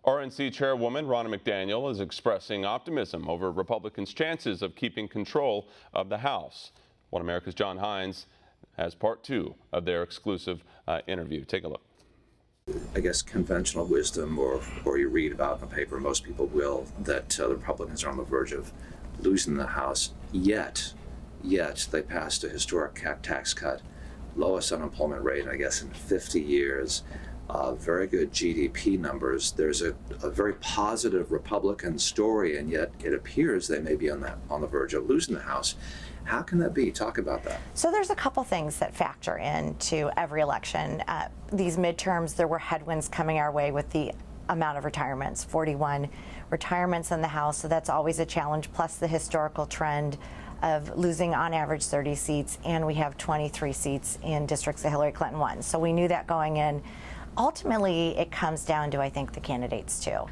RNC chairwoman Ronna McDaniel is expressing optimism over Republicans' chances of keeping control of the House. One America's John Hines has part two of their exclusive interview. Take a look. I guess conventional wisdom, or you read about in the paper, most people will, that the Republicans are on the verge of losing the House. Yet they passed a historic tax cut, lowest unemployment rate, I guess, in 50 years. Very good GDP numbers. There's a very positive Republican story, and yet it appears they may be on the verge of losing the House. How can that be? Talk about that. So there's a couple things that factor into every election. These midterms, there were headwinds coming our way with the amount of retirements, 41 retirements in the House, so that's always a challenge, plus the historical trend of losing on average 30 seats, and we have 23 seats in districts that Hillary Clinton won. So we knew that going in. Ultimately, it comes down to, I think, the candidates too.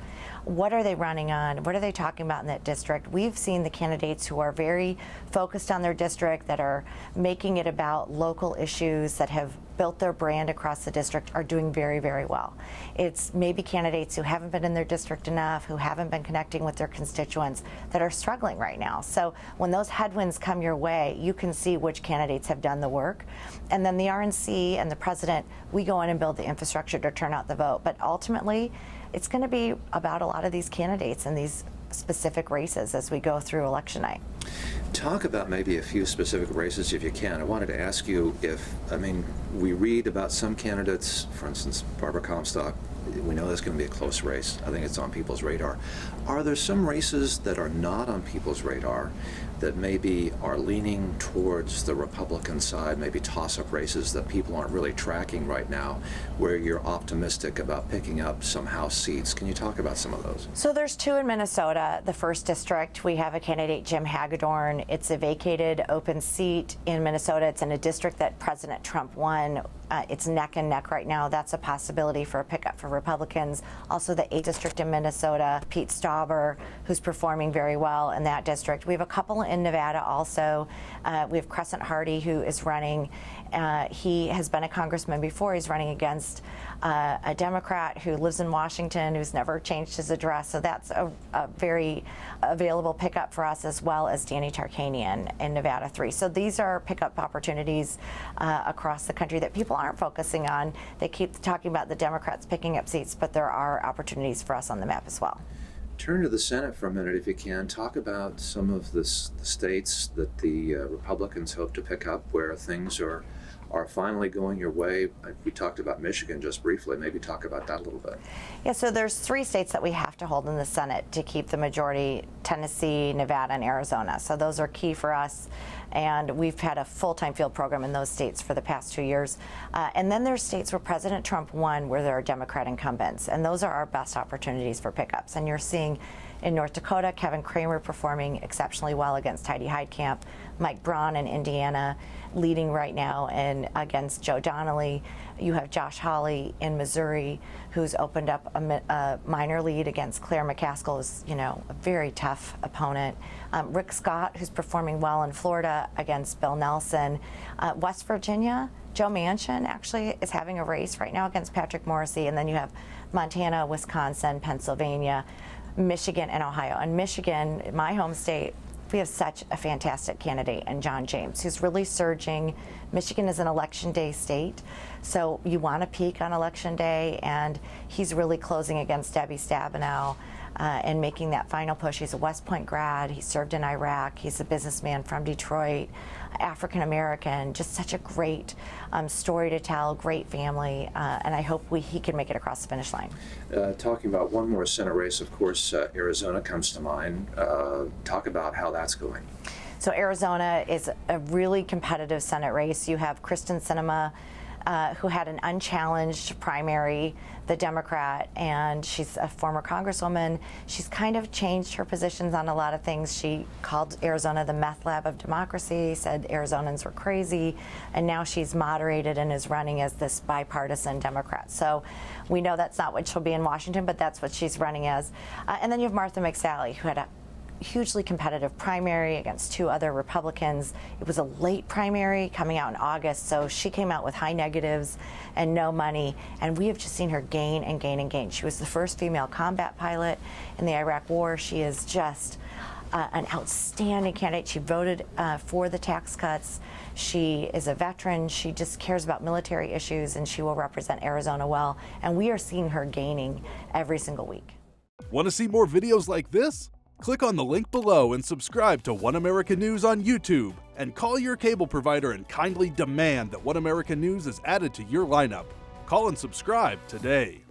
What are they running on? What are they talking about in that district? We've seen the candidates who are very focused on their district, that are making it about local issues, that have built their brand across the district, are doing very, very well. It's maybe candidates who haven't been in their district enough, who haven't been connecting with their constituents, that are struggling right now. So when those headwinds come your way, you can see which candidates have done the work. And then the RNC and the president, we go in and build the infrastructure to turn out the vote. But ultimately, it's going to be about a lot of these candidates and these specific races as we go through election night. Talk about maybe a few specific races if you can. I wanted to ask you we read about some candidates, for instance, Barbara Comstock. We know there's going to be a close race. I think it's on people's radar. Are there some races that are not on people's radar that maybe are leaning towards the Republican side, maybe toss-up races that people aren't really tracking right now, where you're optimistic about picking up some House seats? Can you talk about some of those? So there's two in Minnesota. The first district, we have a candidate, Jim Hagedorn. It's a vacated open seat in Minnesota. It's in a district that President Trump won. It's neck and neck right now. That's a possibility for a pickup for Republicans. Also the 8th district in Minnesota, Pete Stauber, who's performing very well in that district. We have a couple in Nevada also. We have Crescent Hardy, who is running. He has been a congressman before. He's running against a Democrat who lives in Washington, who's never changed his address. So that's a very available pickup for us, as well as Danny Tarkanian in Nevada 3. So these are pickup opportunities across the country that people aren't focusing on. They keep talking about the Democrats picking up seats, but there are opportunities for us on the map as well. Turn to the Senate for a minute, if you can. Talk about some of the states that the Republicans hope to pick up, where things are finally going your way. We talked about Michigan just briefly. Maybe talk about that a little bit. Yeah, so there's 3 states that we have to hold in the Senate to keep the majority: Tennessee, Nevada, and Arizona. So those are key for us, and we've had a full-time field program in those states for the past 2 years. And then there's states where President Trump won, where there are Democrat incumbents, and those are our best opportunities for pickups. And you're seeing in North Dakota, Kevin Cramer performing exceptionally well against Heidi Heitkamp, Mike Braun in Indiana leading right now and against Joe Donnelly. You have Josh Hawley in Missouri, who's opened up a minor lead against Claire McCaskill, who's, a very tough opponent. Rick Scott, who's performing well in Florida against Bill Nelson. West Virginia, Joe Manchin actually is having a race right now against Patrick Morrisey. And then you have Montana, Wisconsin, Pennsylvania, Michigan, and Ohio. And Michigan, my home state, we have such a fantastic candidate in John James, who's really surging. Michigan is an election day state, so you want to peak on election day, and he's really closing against Debbie Stabenow and making that final push. He's a West Point grad. He served in Iraq. He's a businessman from Detroit, African American. Just such a great story to tell, great family, and I hope he can make it across the finish line. Talking about one more Senate race, of course, Arizona comes to mind. Talk about how that's going. So Arizona is a really competitive Senate race. You have Kristen Sinema, who had an unchallenged primary, the Democrat, and she's a former congresswoman. She's kind of changed her positions on a lot of things. She called Arizona the meth lab of democracy, said Arizonans were crazy, and now she's moderated and is running as this bipartisan Democrat. So we know that's not what she'll be in Washington, but that's what she's running as. And then you have Martha McSally, who had a hugely competitive primary against 2 other Republicans. It was a late primary coming out in August, so she came out with high negatives and no money, and we have just seen her gain and gain and gain. She was the first female combat pilot in the Iraq War. She is just an outstanding candidate. She voted for the tax cuts. She is a veteran. She just cares about military issues, and she will represent Arizona well. And we are seeing her gaining every single week. Want to see more videos like this? Click on the link below and subscribe to One America News on YouTube, and call your cable provider and kindly demand that One America News is added to your lineup. Call and subscribe today.